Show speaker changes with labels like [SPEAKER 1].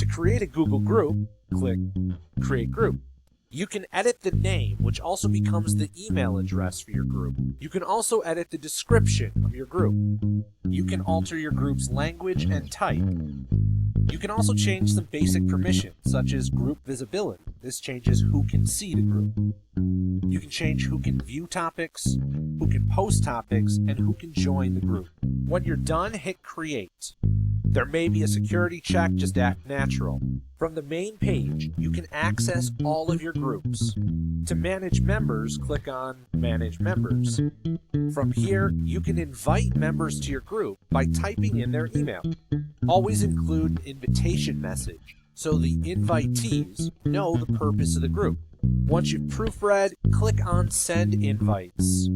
[SPEAKER 1] To create a Google group, click Create Group. You can edit the name, which also becomes the email address for your group. You can also edit the description of your group. You can alter your group's language and type. You can also change some basic permissions, such as group visibility. This changes who can see the group. You can change who can view topics, who can post topics, and who can join the group. When you're done, hit Create. There may be a security check, just act natural. From the main page, you can access all of your groups. To manage members, click on Manage Members. From here, you can invite members to your group by typing in their email. Always include an invitation message so the invitees know the purpose of the group. Once you've proofread, click on Send Invites.